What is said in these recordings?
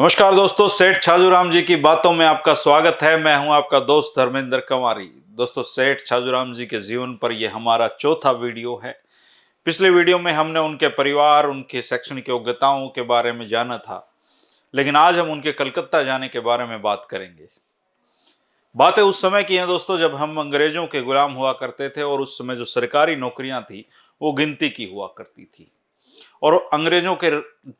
नमस्कार दोस्तों, सेठ छाजूराम जी की बातों में आपका स्वागत है। मैं हूं आपका दोस्त धर्मेंद्र कंवारी। दोस्तों, सेठ छाजूराम जी के जीवन पर यह हमारा चौथा वीडियो है। पिछले वीडियो में हमने उनके परिवार, उनके शैक्षणिक योग्यताओं के बारे में जाना था, लेकिन आज हम उनके कलकत्ता जाने के बारे में बात करेंगे। बातें उस समय की हैं दोस्तों, जब हम अंग्रेजों के गुलाम हुआ करते थे और उस समय जो सरकारी नौकरियां थी वो गिनती की हुआ करती थी, और अंग्रेजों के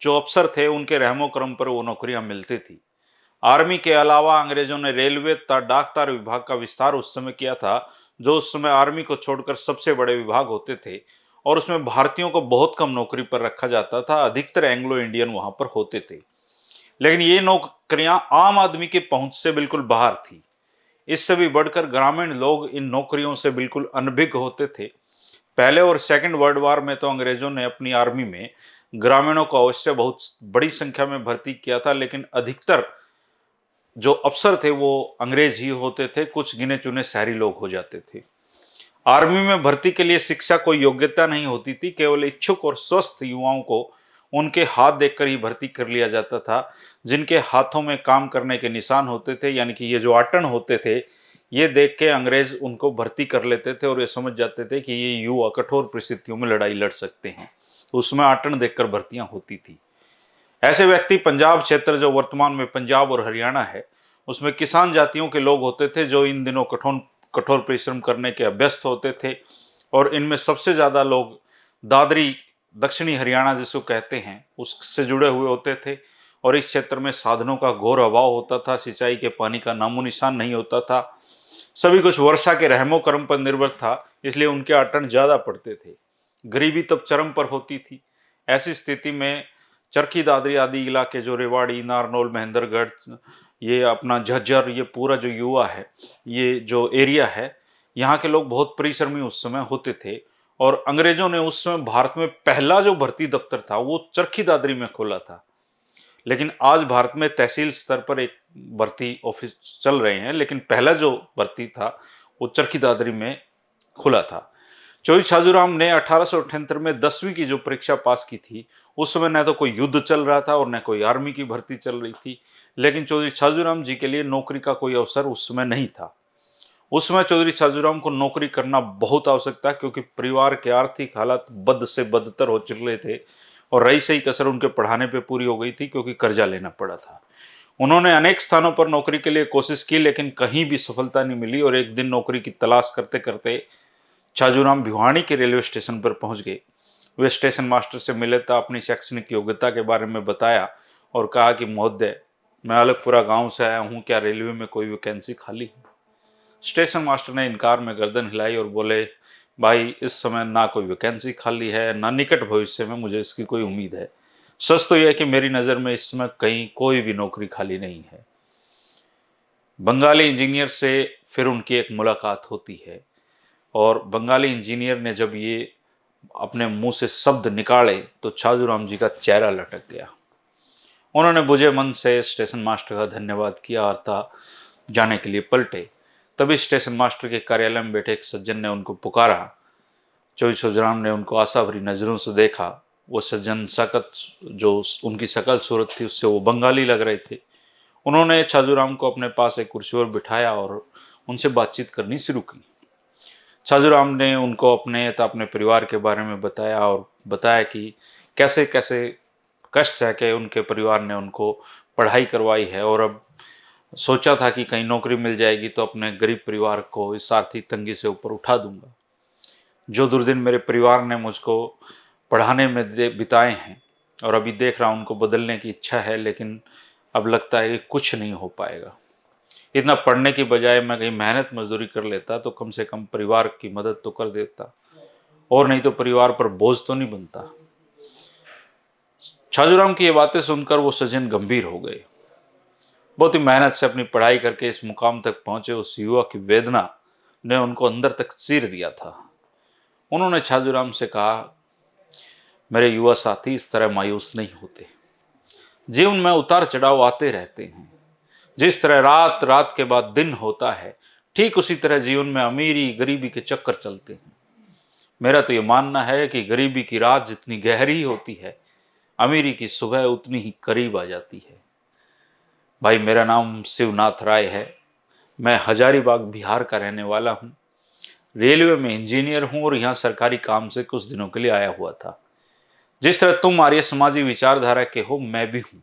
जो अफसर थे उनके रहमो करम पर वो नौकरियां मिलती थी। आर्मी के अलावा अंग्रेजों ने रेलवे डाक तार विभाग का विस्तार उस समय किया था, जो उस समय आर्मी को छोड़कर सबसे बड़े विभाग होते थे, और उसमें भारतीयों को बहुत कम नौकरी पर रखा जाता था। अधिकतर एंग्लो इंडियन वहां पर होते थे, लेकिन ये नौकरियां आम आदमी के पहुंच से बिल्कुल बाहर थी। इससे भी बढ़कर ग्रामीण लोग इन नौकरियों से बिल्कुल अनभिज्ञ होते थे। पहले और सेकंड वर्ल्ड वॉर में तो अंग्रेजों ने अपनी आर्मी में ग्रामीणों को अवश्य बहुत बड़ी संख्या में भर्ती किया था, लेकिन अधिकतर जो अफसर थे वो अंग्रेज ही होते थे। कुछ गिने चुने शहरी लोग हो जाते थे। आर्मी में भर्ती के लिए शिक्षा कोई योग्यता नहीं होती थी, केवल इच्छुक और स्वस्थ युवाओं को उनके हाथ देखकर ही भर्ती कर लिया जाता था। जिनके हाथों में काम करने के निशान होते थे, यानी कि ये जो आटन होते थे, ये देख के अंग्रेज उनको भर्ती कर लेते थे और ये समझ जाते थे कि ये युवा कठोर परिस्थितियों में लड़ाई लड़ सकते हैं, तो उसमें आटन देखकर भर्तियां होती थी। ऐसे व्यक्ति पंजाब क्षेत्र, जो वर्तमान में पंजाब और हरियाणा है, उसमें किसान जातियों के लोग होते थे, जो इन दिनों कठोर कठोर परिश्रम करने के अभ्यस्त होते थे। और इनमें सबसे ज्यादा लोग दादरी, दक्षिणी हरियाणा जिसको कहते हैं, उससे जुड़े हुए होते थे। और इस क्षेत्र में साधनों का घोर अभाव होता था, सिंचाई के पानी का नामो निशान नहीं होता था, सभी कुछ वर्षा के रहमो करम पर निर्भर था, इसलिए उनके आटन ज्यादा पड़ते थे। गरीबी तब चरम पर होती थी। ऐसी स्थिति में चरखी दादरी आदि इलाके, जो रेवाड़ी, नारनौल, महेंद्रगढ़, ये अपना झज्जर, ये पूरा जो युवा है, ये जो एरिया है, यहाँ के लोग बहुत परिश्रमी उस समय होते थे। और अंग्रेजों ने उस समय भारत में पहला जो भर्ती दफ्तर था वो चरखी दादरी में खोला था। लेकिन आज भारत में तहसील स्तर पर एक भर्ती ऑफिस चल रहे हैं, लेकिन पहला जो भर्ती था वो चरखी दादरी में खुला था। चौधरी छाजूराम ने 1878 में 10वीं की जो परीक्षा पास की थी, उस समय न तो कोई युद्ध चल रहा था और न कोई आर्मी की भर्ती चल रही थी, लेकिन चौधरी छाजूराम जी के लिए नौकरी का कोई अवसर उस समय नहीं था। उस समय चौधरी छाजूराम को नौकरी करना बहुत आवश्यक था, क्योंकि परिवार के आर्थिक हालात बद से बदतर हो चुके थे, और रही सही कसर उनके पढ़ाने पे पूरी हो गई थी, क्योंकि कर्जा लेना पड़ा था। उन्होंने अनेक स्थानों पर नौकरी के लिए कोशिश की, लेकिन कहीं भी सफलता नहीं मिली। और एक दिन नौकरी की तलाश करते करते छाजूराम भिवानी के रेलवे स्टेशन पर पहुंच गए। वे स्टेशन मास्टर से मिले तो अपनी शैक्षणिक योग्यता के बारे में बताया और कहा कि महोदय, मैं अलगपुरा गांव से आया हूं, क्या रेलवे में कोई वैकेंसी खाली है? स्टेशन मास्टर ने इनकार में गर्दन हिलाई और बोले, भाई, इस समय ना कोई वैकेंसी खाली है, ना निकट भविष्य में मुझे इसकी कोई उम्मीद है। सच तो यह है कि मेरी नज़र में इस समय कहीं कोई भी नौकरी खाली नहीं है। बंगाली इंजीनियर से फिर उनकी एक मुलाकात होती है, और बंगाली इंजीनियर ने जब ये अपने मुंह से शब्द निकाले तो छाजूराम जी का चेहरा लटक गया। उन्होंने बुझे मन से स्टेशन मास्टर का धन्यवाद किया और था जाने के लिए पलटे। तभी स्टेशन मास्टर के कार्यालय में बैठे एक सज्जन ने उनको पुकारा। चौधरी छाजूराम ने उनको आशा भरी नजरों से देखा। वो सज्जन सकत, जो उनकी शकल सूरत थी, उससे वो बंगाली लग रहे थे। उन्होंने छाजूराम को अपने पास एक कुर्सी पर बिठाया और उनसे बातचीत करनी शुरू की। छाजूराम ने उनको अपने परिवार के बारे में बताया, और बताया कि कैसे कैसे कष्ट सह के उनके परिवार ने उनको पढ़ाई करवाई है, और अब सोचा था कि कहीं नौकरी मिल जाएगी तो अपने गरीब परिवार को इस आर्थिक तंगी से ऊपर उठा दूंगा। जो दुर्दिन मेरे परिवार ने मुझको पढ़ाने में बिताए हैं, और अभी देख रहा हूँ उनको बदलने की इच्छा है, लेकिन अब लगता है कि कुछ नहीं हो पाएगा। इतना पढ़ने की बजाय मैं कहीं मेहनत मजदूरी कर लेता तो कम से कम परिवार की मदद तो कर देता, और नहीं तो परिवार पर बोझ तो नहीं बनता। छाजूराम की ये बातें सुनकर वो सज्जन गंभीर हो गए। बहुत ही मेहनत से अपनी पढ़ाई करके इस मुकाम तक पहुंचे उस युवा की वेदना ने उनको अंदर तक चीर दिया था। उन्होंने छाजूराम से कहा, मेरे युवा साथी, इस तरह मायूस नहीं होते। जीवन में उतार चढ़ाव आते रहते हैं। जिस तरह रात रात के बाद दिन होता है, ठीक उसी तरह जीवन में अमीरी गरीबी के चक्कर चलते हैं। मेरा तो ये मानना है कि गरीबी की रात जितनी गहरी होती है, अमीरी की सुबह उतनी ही करीब आ जाती है। भाई मेरा नाम शिवनाथ राय है। मैं हजारीबाग बिहार का रहने वाला हूँ। रेलवे में इंजीनियर हूँ और यहाँ सरकारी काम से कुछ दिनों के लिए आया हुआ था। जिस तरह तुम आर्य समाजी विचारधारा के हो, मैं भी हूँ।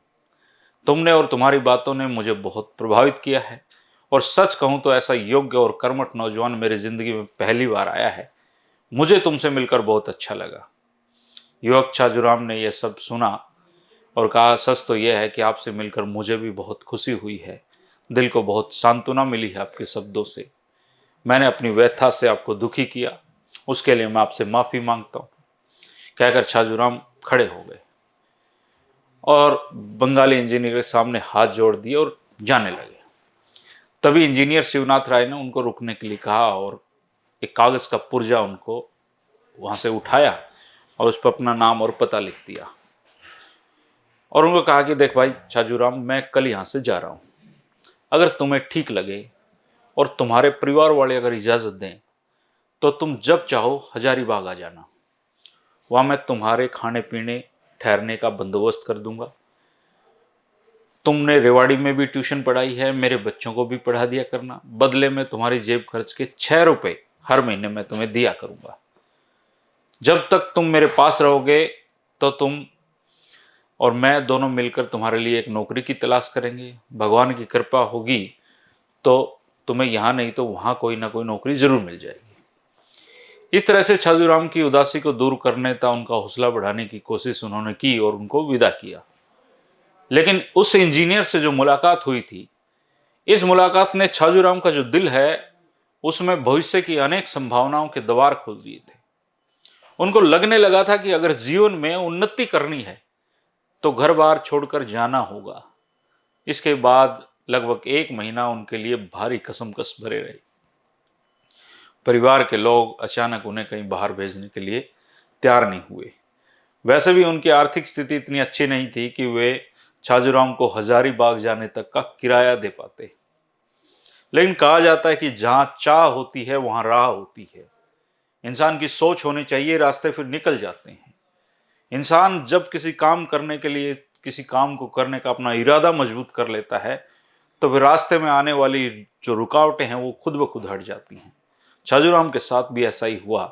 तुमने और तुम्हारी बातों ने मुझे बहुत प्रभावित किया है और सच कहूँ तो ऐसा योग्य और कर्मठ नौजवान मेरी जिंदगी में पहली बार आया है। मुझे तुमसे मिलकर बहुत अच्छा लगा। युवक छाजूराम ने यह सब सुना और कहा, सच तो यह है कि आपसे मिलकर मुझे भी बहुत खुशी हुई है। दिल को बहुत सांत्वना मिली है आपके शब्दों से। मैंने अपनी व्यथा से आपको दुखी किया, उसके लिए मैं आपसे माफी मांगता हूँ, कहकर छाजूराम खड़े हो गए और बंगाली इंजीनियर के सामने हाथ जोड़ दिए और जाने लगे। तभी इंजीनियर शिवनाथ राय ने उनको रुकने के लिए कहा और एक कागज का पुर्जा उनको वहां से उठाया और उस पर अपना नाम और पता लिख दिया और उनको कहा कि देख भाई छाजूराम, मैं कल यहाँ से जा रहा हूँ। अगर तुम्हें ठीक लगे और तुम्हारे परिवार वाले अगर इजाज़त दें तो तुम जब चाहो हजारीबाग आ जाना। वहाँ मैं तुम्हारे खाने पीने ठहरने का बंदोबस्त कर दूंगा। तुमने रेवाड़ी में भी ट्यूशन पढ़ाई है, मेरे बच्चों को भी पढ़ा दिया करना। बदले में तुम्हारी जेब खर्च के 6 रुपए हर महीने मैं तुम्हें दिया करूंगा। जब तक तुम मेरे पास रहोगे तो तुम और मैं दोनों मिलकर तुम्हारे लिए एक नौकरी की तलाश करेंगे। भगवान की कृपा होगी तो तुम्हें यहाँ नहीं तो वहाँ कोई ना कोई नौकरी जरूर मिल जाएगी। इस तरह से छाजूराम की उदासी को दूर करने तथा उनका हौसला बढ़ाने की कोशिश उन्होंने की और उनको विदा किया। लेकिन उस इंजीनियर से जो मुलाकात हुई थी, इस मुलाकात ने छाजूराम का जो दिल है उसमें भविष्य की अनेक संभावनाओं के द्वार खोल दिए थे। उनको लगने लगा था कि अगर जीवन में उन्नति करनी है तो घर बार छोड़कर जाना होगा। इसके बाद लगभग 1 महीना उनके लिए भारी कसमकस भरे रहे। परिवार के लोग अचानक उन्हें कहीं बाहर भेजने के लिए तैयार नहीं हुए। वैसे भी उनकी आर्थिक स्थिति इतनी अच्छी नहीं थी कि वे छाजूराम को हजारीबाग जाने तक का किराया दे पाते। लेकिन कहा जाता है कि जहां चाह होती है वहां राह होती है। इंसान की सोच होनी चाहिए, रास्ते फिर निकल जाते हैं। इंसान जब किसी काम करने के लिए, किसी काम को करने का अपना इरादा मजबूत कर लेता है तो फिर रास्ते में आने वाली जो रुकावटें हैं वो खुद ब खुद हट जाती हैं। छाजूराम के साथ भी ऐसा ही हुआ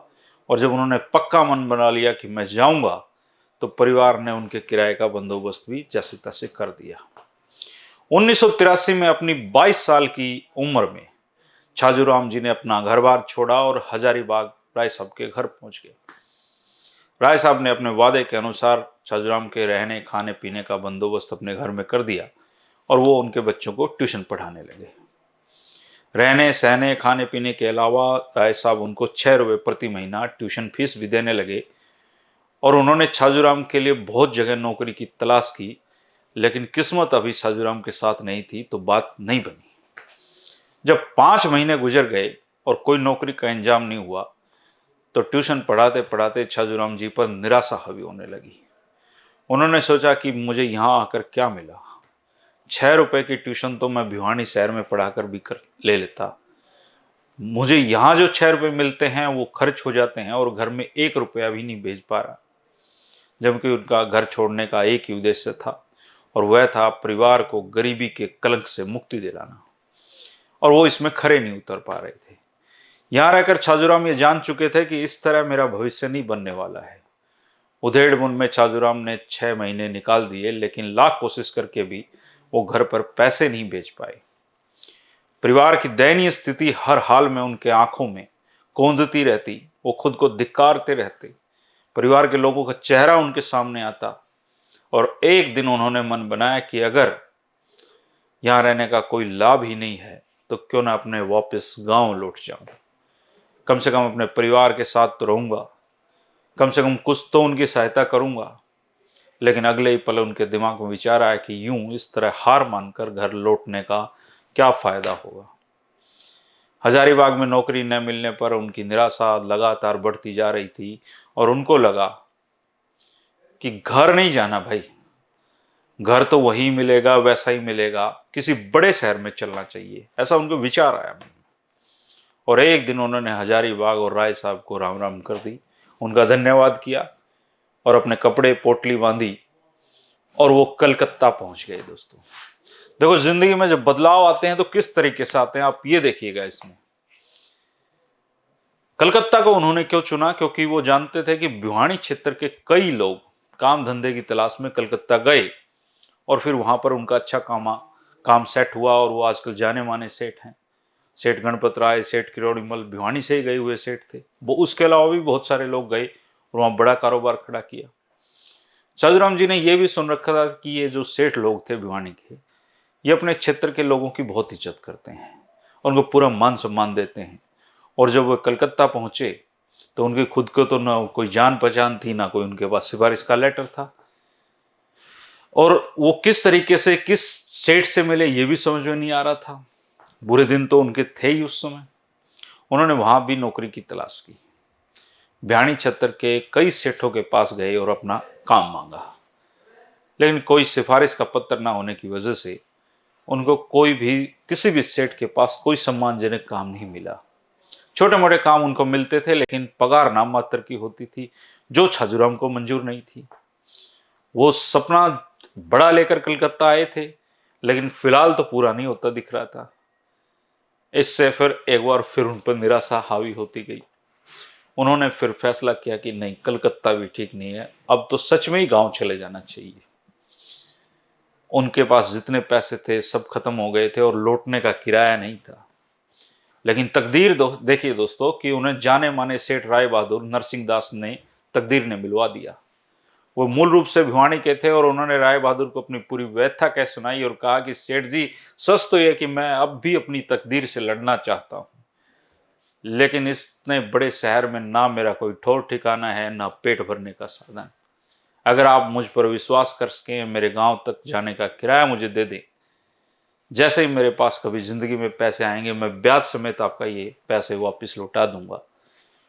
और जब उन्होंने पक्का मन बना लिया कि मैं जाऊंगा तो परिवार ने उनके किराए का बंदोबस्त भी जैसे तैसे कर दिया। 1983 में अपनी 22 साल की उम्र में छाजूराम जी ने अपना घर बार छोड़ा और हजारीबाग राय साहब के घर पहुंच गए। राय साहब ने अपने वादे के अनुसार छाजूराम के रहने खाने पीने का बंदोबस्त अपने घर में कर दिया और वो उनके बच्चों को ट्यूशन पढ़ाने लगे। रहने सहने खाने पीने के अलावा राय साहब उनको 6 रुपए प्रति महीना ट्यूशन फीस भी देने लगे और उन्होंने छाजूराम के लिए बहुत जगह नौकरी की तलाश की, लेकिन किस्मत अभी छाजूराम के साथ नहीं थी तो बात नहीं बनी। जब 5 महीने गुजर गए और कोई नौकरी का इंतजाम नहीं हुआ तो ट्यूशन पढ़ाते पढ़ाते छाजूराम जी पर निराशा हावी होने लगी। उन्होंने सोचा कि मुझे यहाँ आकर क्या मिला। 6 रुपए की ट्यूशन तो मैं भिवानी शहर में पढ़ाकर भी कर ले लेता। मुझे यहाँ जो 6 रुपए मिलते हैं वो खर्च हो जाते हैं और घर में 1 रुपया भी नहीं भेज पा रहा। जबकि उनका घर छोड़ने का एक ही उद्देश्य था और वह था परिवार को गरीबी के कलंक से मुक्ति दिलाना, और वो इसमें खरे नहीं उतर पा रहे थे। यहाँ रहकर छाजूराम ये जान चुके थे कि इस तरह मेरा भविष्य नहीं बनने वाला है। उधेड़ बुन में छाजूराम ने 6 महीने निकाल दिए, लेकिन लाख कोशिश करके भी वो घर पर पैसे नहीं भेज पाए। परिवार की दयनीय स्थिति हर हाल में उनके आंखों में कौंधती रहती। वो खुद को धिक्कारते रहते। परिवार के लोगों का चेहरा उनके सामने आता और एक दिन उन्होंने मन बनाया कि अगर यहाँ रहने का कोई लाभ ही नहीं है तो क्यों ना अपने वापस गांव लौट जाऊं। कम से कम अपने परिवार के साथ तो रहूंगा, कम से कम कुछ तो उनकी सहायता करूंगा। लेकिन अगले ही पल उनके दिमाग में विचार आया कि यूं इस तरह हार मानकर घर लौटने का क्या फायदा होगा। हजारीबाग में नौकरी न मिलने पर उनकी निराशा लगातार बढ़ती जा रही थी और उनको लगा कि घर नहीं जाना भाई, घर तो वही मिलेगा, वैसा ही मिलेगा, किसी बड़े शहर में चलना चाहिए, ऐसा उनको विचार आया मन में। और एक दिन उन्होंने हजारीबाग और राय साहब को राम राम कर दी, उनका धन्यवाद किया और अपने कपड़े पोटली बांधी और वो कलकत्ता पहुंच गए। दोस्तों, देखो, जिंदगी में जब बदलाव आते हैं तो किस तरीके से आते हैं, आप ये देखिएगा। इसमें कलकत्ता को उन्होंने क्यों चुना? क्योंकि वो जानते थे कि भिवानी क्षेत्र के कई लोग काम धंधे की तलाश में कलकत्ता गए और फिर वहां पर उनका अच्छा काम सेट हुआ और वो आजकल जाने माने सेठ हैं। सेठ गणपत राय, सेठ किरोड़ीमल भिवानी से ही गए हुए सेठ थे। वो उसके अलावा भी बहुत सारे लोग गए और वहां बड़ा कारोबार खड़ा किया। छाजूराम जी ने यह भी सुन रखा था कि ये जो सेठ लोग थे भिवानी के, ये अपने क्षेत्र के लोगों की बहुत इज्जत करते हैं, उनको पूरा मान सम्मान देते हैं। और जब वो कलकत्ता पहुंचे तो उनकी खुद को तो ना कोई जान पहचान थी, ना कोई उनके पास सिफारिश का लेटर था। और वो किस तरीके से किस सेठ से मिले ये भी समझ में नहीं आ रहा था। बुरे दिन तो उनके थे ही उस समय। उन्होंने वहां भी नौकरी की तलाश की, भिवानी क्षेत्र के कई सेठों के पास गए और अपना काम मांगा, लेकिन कोई सिफारिश का पत्र ना होने की वजह से उनको कोई भी किसी भी सेठ के पास कोई सम्मानजनक काम नहीं मिला। छोटे मोटे काम उनको मिलते थे, लेकिन पगार नाम मात्र की होती थी, जो छाजूराम को मंजूर नहीं थी। वो सपना बड़ा लेकर कलकत्ता आए थे, लेकिन फिलहाल तो पूरा नहीं होता दिख रहा था। इससे फिर एक बार फिर उन पर निराशा हावी होती गई। उन्होंने फिर फैसला किया कि नहीं, कलकत्ता भी ठीक नहीं है, अब तो सच में ही गांव चले जाना चाहिए। उनके पास जितने पैसे थे सब खत्म हो गए थे और लौटने का किराया नहीं था। लेकिन तकदीर देखिए दोस्तों कि उन्हें जाने माने सेठ राय बहादुर नरसिंह दास ने तकदीर ने मिलवा दिया। वो मूल रूप से भिवानी के थे और उन्होंने राय बहादुर को अपनी पूरी व्यथा कह सुनाई और कहा कि सेठ जी, सच तो यह कि मैं अब भी अपनी तकदीर से लड़ना चाहता हूं, लेकिन इतने बड़े शहर में ना मेरा कोई ठौर ठिकाना है, ना पेट भरने का साधन। अगर आप मुझ पर विश्वास कर सकें, मेरे गांव तक जाने का किराया मुझे दे दें, जैसे ही मेरे पास कभी जिंदगी में पैसे आएंगे मैं ब्याज समेत आपका ये पैसे वापस लौटा दूंगा।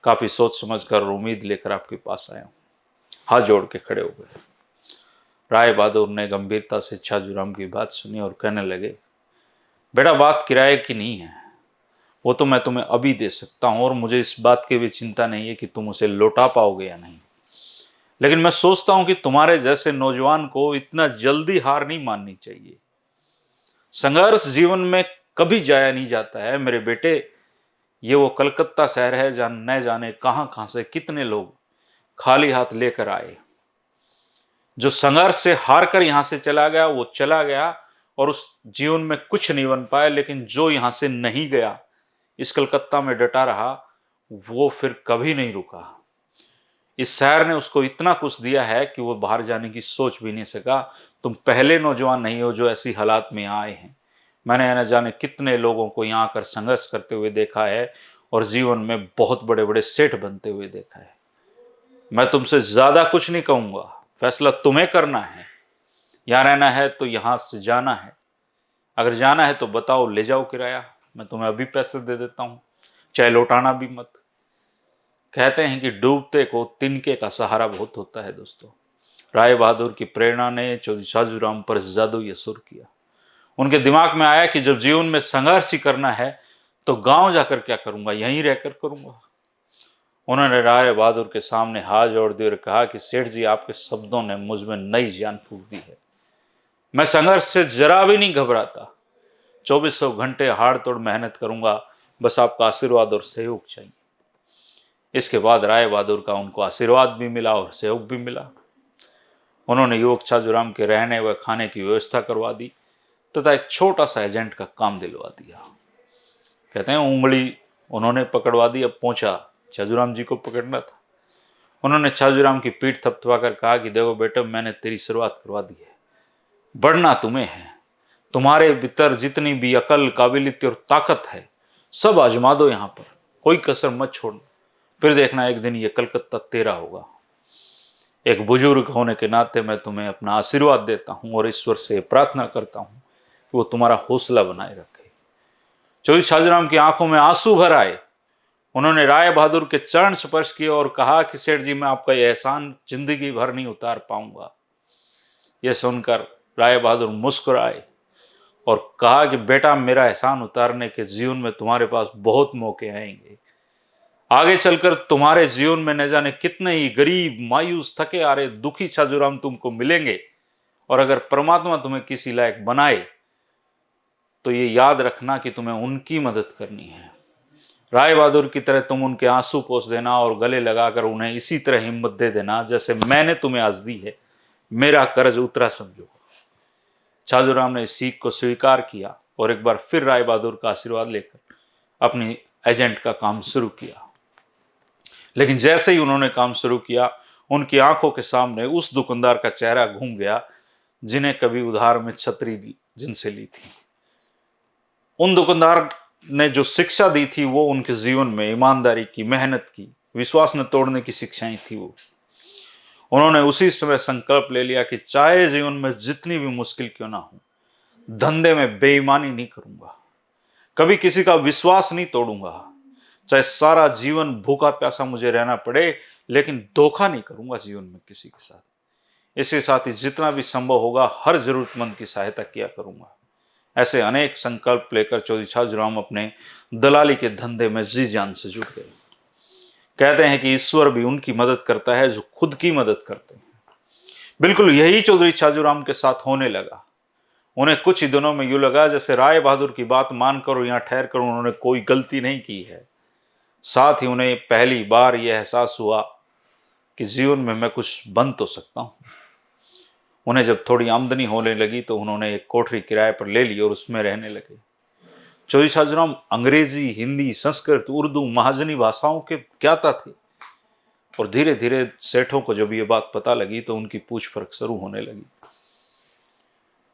काफी सोच समझ कर और उम्मीद लेकर आपके पास आया हूं। हाथ जोड़ के खड़े हो गए। राय बहादुर ने गंभीरता से छाजूराम की बात सुनी और कहने लगे, बेटा, बात किराए की नहीं है, वो तो मैं तुम्हें अभी दे सकता हूं और मुझे इस बात की भी चिंता नहीं है कि तुम उसे लौटा पाओगे या नहीं। लेकिन मैं सोचता हूं कि तुम्हारे जैसे नौजवान को इतना जल्दी हार नहीं माननी चाहिए। संघर्ष जीवन में कभी जाया नहीं जाता है मेरे बेटे। ये वो कलकत्ता शहर है जहां न जाने कहां से कितने लोग खाली हाथ लेकर आए। जो संघर्ष से हार कर यहां से चला गया वो चला गया और उस जीवन में कुछ नहीं बन पाया, लेकिन जो यहां से नहीं गया, इस कलकत्ता में डटा रहा, वो फिर कभी नहीं रुका। इस शहर ने उसको इतना कुछ दिया है कि वो बाहर जाने की सोच भी नहीं सका। तुम पहले नौजवान नहीं हो जो ऐसी हालात में आए हैं। मैंने न जाने कितने लोगों को यहाँ आकर संघर्ष करते हुए देखा है और जीवन में बहुत बड़े बड़े सेठ बनते हुए देखा है। मैं तुमसे ज्यादा कुछ नहीं कहूंगा, फैसला तुम्हें करना है। यहाँ रहना है तो यहाँ से जाना है, अगर जाना है तो बताओ, ले जाओ किराया, मैं तुम्हें अभी पैसे दे देता हूँ, चाहे लौटाना भी मत। कहते हैं कि डूबते को तिनके का सहारा बहुत होता है दोस्तों। राय बहादुर की प्रेरणा ने चौधरी छाजूराम पर जादुई असर किया। उनके दिमाग में आया कि जब जीवन में संघर्ष ही करना है तो गांव जाकर क्या करूंगा, यहीं रहकर करूंगा। उन्होंने राय बहादुर के सामने हाथ जोड़ दिए और कहा कि सेठ जी, आपके शब्दों ने मुझ में नई जान फूंक दी है। मैं संघर्ष से जरा भी नहीं घबराता। 2400 घंटे हाड़ तोड़ मेहनत करूंगा, बस आपका आशीर्वाद और सहयोग चाहिए। इसके बाद राय बहादुर का उनको आशीर्वाद भी मिला और सहयोग भी मिला। उन्होंने युवक छाजूराम के रहने व खाने की व्यवस्था करवा दी तथा एक छोटा सा एजेंट का काम दिलवा दिया। कहते हैं उंगली उन्होंने पकड़वा दी, अब पहुंचा छाजूराम जी को पकड़ना था। उन्होंने छाजूराम की पीठ थपथपा कर कहा कि देखो बेटा, मैंने तेरी शुरुआत करवा दी है, बढ़ना तुम्हें है। तुम्हारे भीतर जितनी भी अकल, काबिलियत और ताकत है, सब आजमा दो यहाँ पर, कोई कसर मत छोड़ना। फिर देखना एक दिन ये कलकत्ता तेरा होगा। एक बुजुर्ग होने के नाते मैं तुम्हें अपना आशीर्वाद देता हूं और ईश्वर से प्रार्थना करता हूं कि वो तुम्हारा हौसला बनाए रखे। चौधरी छाजूराम की आंखों में आंसू भर आए। उन्होंने राय बहादुर के चरण स्पर्श किए और कहा कि सेठ जी, मैं आपका यह एहसान जिंदगी भर नहीं उतार पाऊंगा। यह सुनकर राय बहादुर मुस्कुराए और कहा कि बेटा, मेरा एहसान उतारने के जीवन में तुम्हारे पास बहुत मौके आएंगे। आगे चलकर तुम्हारे जीवन में न जाने कितने ही गरीब, मायूस, थके आ रहे, दुखी छाजूराम तुमको मिलेंगे और अगर परमात्मा तुम्हें किसी लायक बनाए तो ये याद रखना कि तुम्हें उनकी मदद करनी है। राय बहादुर की तरह तुम उनके आंसू पोंछ देना और गले लगाकर उन्हें इसी तरह हिम्मत दे देना जैसे मैंने तुम्हें आज दी है। मेरा कर्ज उतरा समझो। छाजूराम ने इस सीख को स्वीकार किया और एक बार फिर राय बहादुर का आशीर्वाद लेकर अपनी एजेंट का काम शुरू किया। लेकिन जैसे ही उन्होंने काम शुरू किया, उनकी आंखों के सामने उस दुकानदार का चेहरा घूम गया जिन्हें कभी उधार में छतरी जिनसे ली थी। उन दुकानदार ने जो शिक्षा दी थी वो उनके जीवन में ईमानदारी की, मेहनत की, विश्वास न तोड़ने की शिक्षाएं थी। वो उन्होंने उसी समय संकल्प ले लिया कि चाहे जीवन में जितनी भी मुश्किल क्यों ना हो, धंधे में बेईमानी नहीं करूंगा, कभी किसी का विश्वास नहीं तोड़ूंगा, चाहे सारा जीवन भूखा प्यासा मुझे रहना पड़े, लेकिन धोखा नहीं करूंगा जीवन में किसी के साथ। इसके साथ ही जितना भी संभव होगा हर जरूरतमंद की सहायता किया करूंगा। ऐसे अनेक संकल्प लेकर चौधरी छाजूराम अपने दलाली के धंधे में जी जान से जुट गए। कहते हैं कि ईश्वर भी उनकी मदद करता है जो खुद की मदद करते हैं। बिल्कुल यही चौधरी छाजूराम के साथ होने लगा। उन्हें कुछ ही दिनों में यूं लगा जैसे राय बहादुर की बात मानकर और यहां ठहर कर उन्होंने कोई गलती नहीं की है। साथ ही उन्हें पहली बार यह एहसास हुआ कि जीवन में मैं कुछ बन तो सकता हूं। उन्हें जब थोड़ी आमदनी होने लगी तो उन्होंने एक कोठरी किराए पर ले ली और उसमें रहने लगे। चौधरी छाजूराम अंग्रेजी, हिंदी, संस्कृत, उर्दू, महाजनी भाषाओं के ज्ञाता थे और धीरे धीरे सेठों को जब ये बात पता लगी तो उनकी पूछ परख शुरू होने लगी।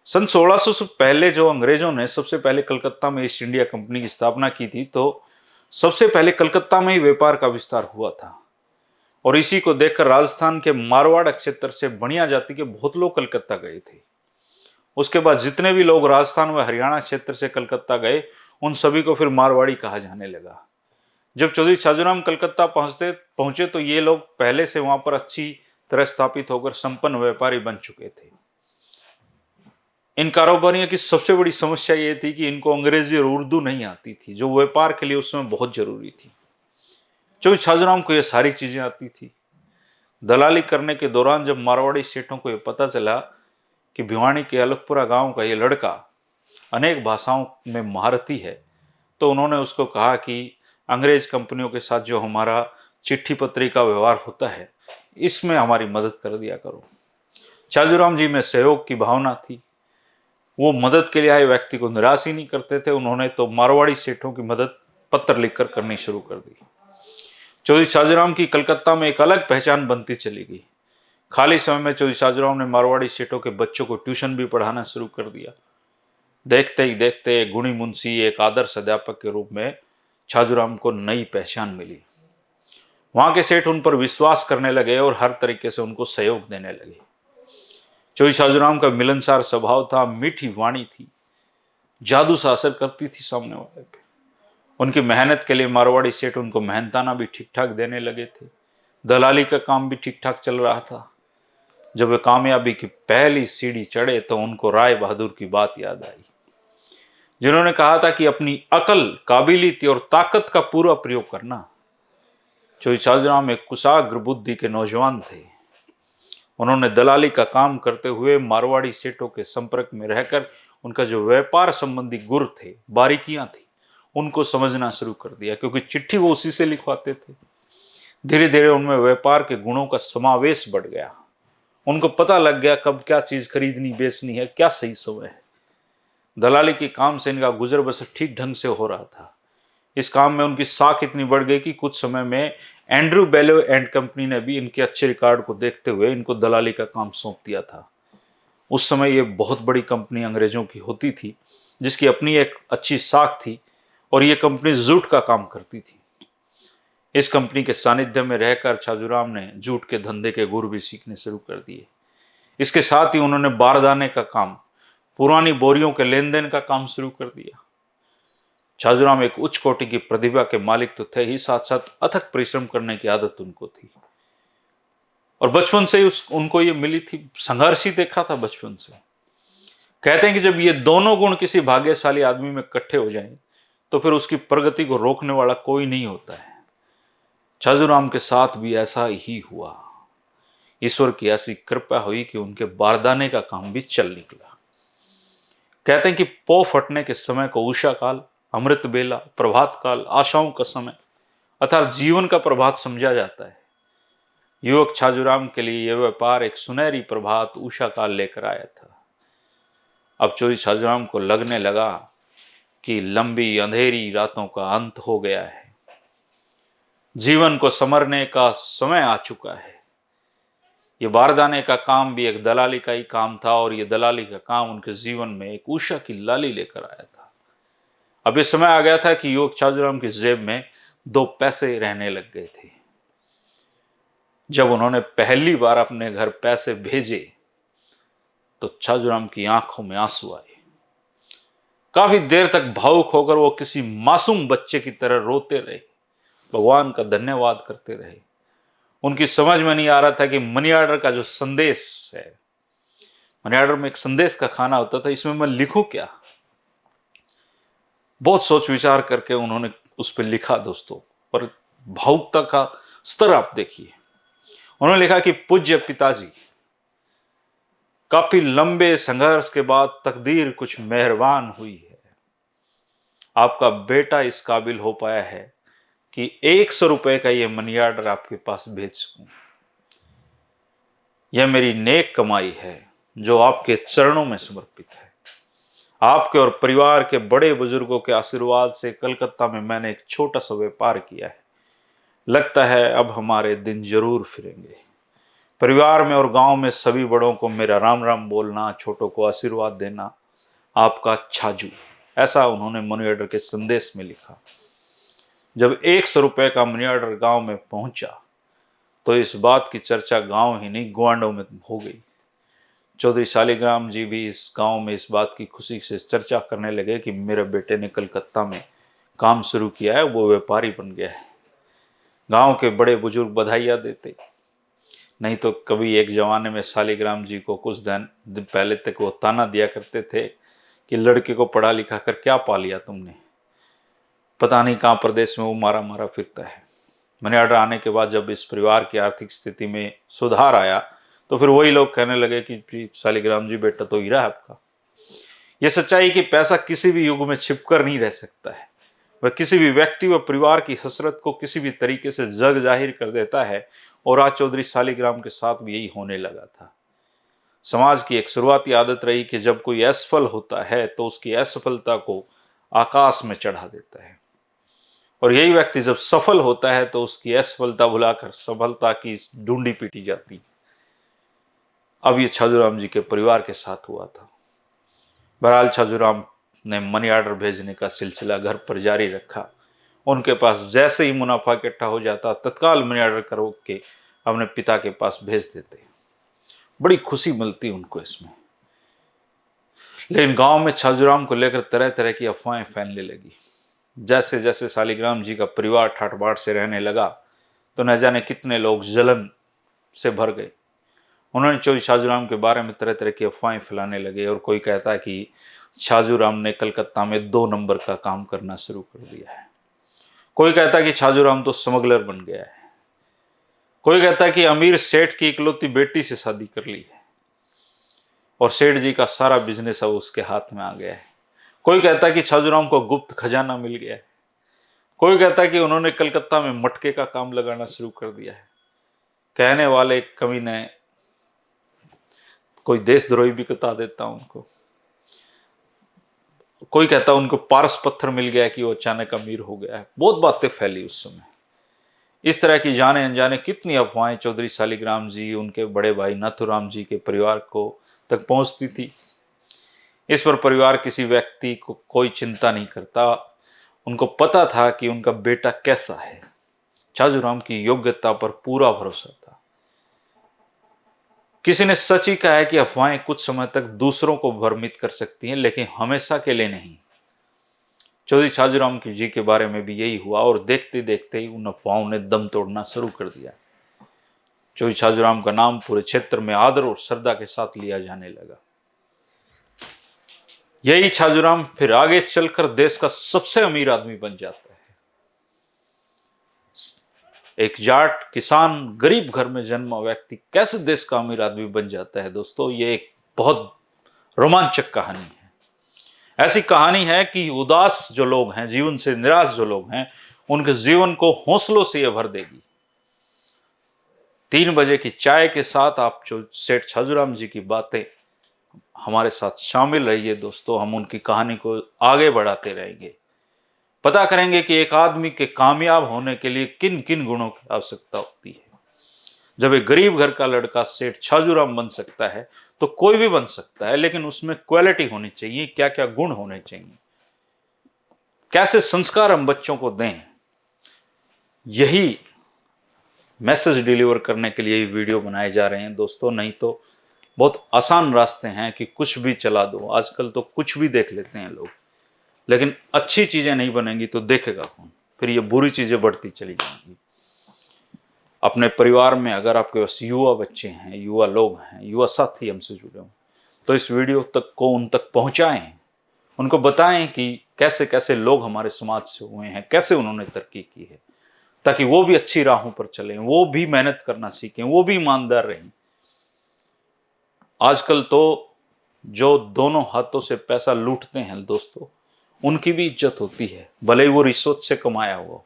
सन 1600 से पहले जो अंग्रेजों ने सबसे पहले कलकत्ता में ईस्ट इंडिया कंपनी की स्थापना की थी, तो सबसे पहले कलकत्ता में ही व्यापार का विस्तार हुआ था और इसी को देखकर राजस्थान के मारवाड़ क्षेत्र से बढ़िया जाति के बहुत लोग कलकत्ता गए थे। उसके बाद जितने भी लोग राजस्थान व हरियाणा क्षेत्र से कलकत्ता गए उन सभी को फिर मारवाड़ी कहा जाने लगा। जब चौधरी छाजूराम कलकत्ता पहुंचे तो ये लोग पहले से वहां पर अच्छी तरह स्थापित होकर संपन्न व्यापारी बन चुके थे। इन कारोबारियों की सबसे बड़ी समस्या यह थी कि इनको अंग्रेजी और उर्दू नहीं आती थी, जो व्यापार के लिए उस समय बहुत जरूरी थी। चौधरी छाजूराम को यह सारी चीजें आती थी। दलाली करने के दौरान जब मारवाड़ी सेठों को यह पता चला कि भिवानी के अलगपुरा गांव का ये लड़का अनेक भाषाओं में महारथी है, तो उन्होंने उसको कहा कि अंग्रेज कंपनियों के साथ जो हमारा चिट्ठी पत्री का व्यवहार होता है इसमें हमारी मदद कर दिया करो। छाजूराम जी में सहयोग की भावना थी। वो मदद के लिए आए व्यक्ति को निराश ही नहीं करते थे। उन्होंने तो मारवाड़ी सेठों की मदद पत्र लिखकर करनी शुरू कर दी। चौधरी छाजूराम की कलकत्ता में एक अलग पहचान बनती चली गई। खाली समय में चौधरी छाजूराम ने मारवाड़ी सेठों के बच्चों को ट्यूशन भी पढ़ाना शुरू कर दिया। देखते ही देखते एक गुणी मुंशी, एक आदर्श अध्यापक के रूप में छाजूराम को नई पहचान मिली। वहां के सेठ उन पर विश्वास करने लगे और हर तरीके से उनको सहयोग देने लगे। चौधरी छाजूराम का मिलनसार स्वभाव था, मीठी वाणी थी, जादू सा असर करती थी सामने वाले पे। उनकी मेहनत के लिए मारवाड़ी सेठ उनको मेहनताना भी ठीक ठाक देने लगे थे। दलाली का काम भी ठीक ठाक चल रहा था। जब वे कामयाबी की पहली सीढ़ी चढ़े तो उनको राय बहादुर की बात याद आई, जिन्होंने कहा था कि अपनी अकल, काबिलियत और ताकत का पूरा प्रयोग करना। चौधरी छाजूराम एक कुशाग्र बुद्धि के नौजवान थे। उन्होंने दलाली का काम करते हुए मारवाड़ी सेठों के संपर्क में रहकर उनका जो व्यापार संबंधी गुर थे, बारीकियां थी, उनको समझना शुरू कर दिया, क्योंकि चिट्ठी वो उसी से लिखवाते थे। धीरे धीरे उनमें व्यापार के गुणों का समावेश बढ़ गया। उनको पता लग गया कब क्या चीज खरीदनी बेचनी है, क्या सही समय है। दलाली के काम से इनका गुजर बसर ठीक ढंग से हो रहा था। इस काम में उनकी साख इतनी बढ़ गई कि कुछ समय में एंड्रू बेलो एंड कंपनी ने भी इनके अच्छे रिकॉर्ड को देखते हुए इनको दलाली का काम सौंप दिया था। उस समय ये बहुत बड़ी कंपनी अंग्रेजों की होती थी, जिसकी अपनी एक अच्छी साख थी और ये कंपनी जूट का काम करती थी। इस कंपनी के सानिध्य में रहकर छाजूराम ने जूट के धंधे के गुर भी सीखने शुरू कर दिए। इसके साथ ही उन्होंने बारदाने का काम, पुरानी बोरियों के लेन देन का काम शुरू कर दिया। छाजूराम एक उच्च कोटि की प्रतिभा के मालिक तो थे ही, साथ साथ अथक परिश्रम करने की आदत उनको थी और बचपन से ही उनको ये मिली थी। संघर्ष ही देखा था बचपन से। कहते हैं कि जब ये दोनों गुण किसी भाग्यशाली आदमी में इकट्ठे हो जाएं तो फिर उसकी प्रगति को रोकने वाला कोई नहीं होता है। छाजूराम के साथ भी ऐसा ही हुआ। ईश्वर की ऐसी कृपा हुई कि उनके बारदाने का काम भी चल निकला। कहते हैं कि पौ फटने के समय को उषा काल, अमृत बेला, प्रभात काल, आशाओं का समय अर्थात जीवन का प्रभात समझा जाता है। युवक छाजूराम के लिए यह व्यापार एक सुनहरी प्रभात उषा काल लेकर आया था। अब चौधरी छाजूराम को लगने लगा कि लंबी अंधेरी रातों का अंत हो गया है, जीवन को संवरने का समय आ चुका है। ये बारदाने का काम भी एक दलाली का ही काम था और ये दलाली का काम उनके जीवन में एक उषा की लाली लेकर आया था। अब ये समय आ गया था कि युवक छाजूराम की जेब में 2 पैसे रहने लग गए थे। जब उन्होंने पहली बार अपने घर पैसे भेजे तो छाजूराम की आंखों में आंसू आए। काफी देर तक भावुक होकर वो किसी मासूम बच्चे की तरह रोते रहे, भगवान का धन्यवाद करते रहे। उनकी समझ में नहीं आ रहा था कि मनी ऑर्डर का जो संदेश है, मनी ऑर्डर में एक संदेश का खाना होता था, इसमें मैं लिखूं क्या। बहुत सोच विचार करके उन्होंने उस पर लिखा दोस्तों, पर भावुकता का स्तर आप देखिए। उन्होंने लिखा कि पूज्य पिताजी, काफी लंबे संघर्ष के बाद तकदीर कुछ मेहरबान हुई है। आपका बेटा इस काबिल हो पाया है कि 100 रुपए का यह मनी ऑर्डर आपके पास भेज सकूं। यह मेरी नेक कमाई है जो आपके चरणों में समर्पित है। आपके और परिवार के बड़े बुजुर्गों के आशीर्वाद से कलकत्ता में मैंने एक छोटा सा व्यापार किया है। लगता है अब हमारे दिन जरूर फिरेंगे। परिवार में और गांव में सभी बड़ों को मेरा राम राम बोलना, छोटों को आशीर्वाद देना। आपका छाजू। ऐसा उन्होंने मनी ऑर्डर के संदेश में लिखा। जब 100 रुपए का मनी ऑर्डर गांव में पहुंचा तो इस बात की चर्चा गांव ही नहीं ग्वांडों में हो गई। चौधरी शालिग्राम जी भी इस गांव में इस बात की खुशी से चर्चा करने लगे कि मेरे बेटे ने कलकत्ता में काम शुरू किया है, वो व्यापारी बन गया है। गांव के बड़े बुजुर्ग बधाइयां देते। नहीं तो कभी एक जमाने में शालिग्राम जी को कुछ दिन पहले तक वो ताना दिया करते थे कि लड़के को पढ़ा लिखा कर क्या पा लिया तुमने, पता नहीं कहाँ प्रदेश में वो मारा मारा फिरता है। मनी ऑर्डर आने के बाद जब इस परिवार की आर्थिक स्थिति में सुधार आया तो फिर वही लोग कहने लगे कि शालिग्राम जी बेटा तो हीरा है आपका। यह सच्चाई कि पैसा किसी भी युग में छिपकर नहीं रह सकता है। वह किसी भी व्यक्ति व परिवार की हसरत को किसी भी तरीके से जग जाहिर कर देता है और आज चौधरी शालिग्राम के साथ भी यही होने लगा था। समाज की एक शुरुआती आदत रही कि जब कोई असफल होता है तो उसकी असफलता को आकाश में चढ़ा देता है और यही व्यक्ति जब सफल होता है तो उसकी असफलता भुलाकर सफलता की ढूंढी पीटी जाती। अब ये छाजूराम जी के परिवार के साथ हुआ था। बहरहाल छाजूराम ने मनी ऑर्डर भेजने का सिलसिला घर पर जारी रखा। उनके पास जैसे ही मुनाफा इकट्ठा हो जाता तत्काल मनी ऑर्डर करो के अपने पिता के पास भेज देते। बड़ी खुशी मिलती उनको इसमें। लेकिन गांव में छाजूराम को लेकर तरह तरह की अफवाहें फैलने लगी। जैसे जैसे शालिग्राम जी का परिवार ठाट बाट से रहने लगा तो न जाने कितने लोग जलन से भर गए। उन्होंने चौधरी छाजूराम के बारे में तरह तरह की अफवाहें फैलाने लगे और कोई कहता है कि छाजूराम ने कलकत्ता में 2 नंबर का काम करना शुरू कर दिया है। कोई कहता है कि छाजूराम तो स्मगलर बन गया है। कोई कहता है कि अमीर सेठ की इकलौती बेटी से शादी कर ली है और सेठ जी का सारा बिजनेस अब उसके हाथ में आ गया है। कोई कहता है कि छाजूराम को गुप्त खजाना मिल गया है। कोई कहता है कि उन्होंने कलकत्ता में मटके का काम लगाना शुरू कर दिया है। कहने वाले कमीने कोई देशद्रोही भी बता देता उनको। कोई कहता उनको पारस पत्थर मिल गया कि वो अचानक अमीर हो गया है। बहुत बातें फैली उस समय। इस तरह की जाने अनजाने कितनी अफवाहें चौधरी शालिग्राम जी, उनके बड़े भाई नाथुराम जी के परिवार को तक पहुंचती थी। इस पर परिवार किसी व्यक्ति को कोई चिंता नहीं करता। उनको पता था कि उनका बेटा कैसा है। छाजूराम की योग्यता पर पूरा भरोसा था। किसी ने सच ही कहा है कि अफवाहें कुछ समय तक दूसरों को भ्रमित कर सकती हैं लेकिन हमेशा के लिए नहीं। चौधरी छाजूराम जी के बारे में भी यही हुआ और देखते देखते ही उन अफवाहों ने दम तोड़ना शुरू कर दिया। चौधरी छाजूराम का नाम पूरे क्षेत्र में आदर और श्रद्धा के साथ लिया जाने लगा। यही छाजूराम फिर आगे चलकर देश का सबसे अमीर आदमी बन जाता है। एक जाट किसान गरीब घर में जन्मा व्यक्ति कैसे देश का अमीर आदमी बन जाता है दोस्तों, ये एक बहुत रोमांचक कहानी है। ऐसी कहानी है कि उदास जो लोग हैं, जीवन से निराश जो लोग हैं, उनके जीवन को हौसलों से यह भर देगी। 3 बजे की चाय के साथ आप जो सेठ छाजूराम जी की बातें हमारे साथ शामिल रहिए दोस्तों। हम उनकी कहानी को आगे बढ़ाते रहेंगे, पता करेंगे कि एक आदमी के कामयाब होने के लिए किन किन गुणों की आवश्यकता होती है। जब एक गरीब घर का लड़का सेठ छाजूराम बन सकता है तो कोई भी बन सकता है, लेकिन उसमें क्वालिटी होनी चाहिए। क्या क्या गुण होने चाहिए, कैसे संस्कार हम बच्चों को दें, यही मैसेज डिलीवर करने के लिए वीडियो बनाए जा रहे हैं दोस्तों। नहीं तो बहुत आसान रास्ते हैं कि कुछ भी चला दो। आजकल तो कुछ भी देख लेते हैं लोग, लेकिन अच्छी चीजें नहीं बनेंगी तो देखेगा कौन? फिर ये बुरी चीजें बढ़ती चली जाएंगी। अपने परिवार में अगर आपके पास युवा बच्चे हैं, युवा लोग हैं, युवा साथी हमसे जुड़े हों, तो इस वीडियो तक को उन तक पहुंचाएं, उनको बताएं कि कैसे कैसे लोग हमारे समाज से हुए हैं, कैसे उन्होंने तरक्की की है, ताकि वो भी अच्छी राहों पर चलें, वो भी मेहनत करना सीखें, वो भी ईमानदार रहें। आजकल तो जो दोनों हाथों से पैसा लूटते हैं दोस्तों, उनकी भी इज्जत होती है, भले ही वो रिश्वत से कमाया हुआ,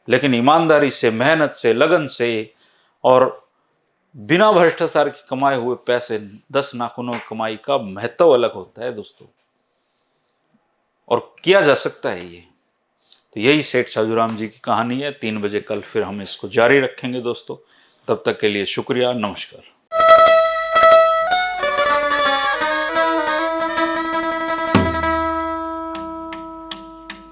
लेकिन ईमानदारी से, मेहनत से, लगन से और बिना भ्रष्टाचार के कमाए हुए पैसे, 10 नाखूनों की कमाई का महत्व अलग होता है दोस्तों, और किया जा सकता है ये। तो यही सेठ छाजूराम जी की कहानी है। 3 बजे कल फिर हम इसको जारी रखेंगे दोस्तों। तब तक के लिए शुक्रिया, नमस्कार।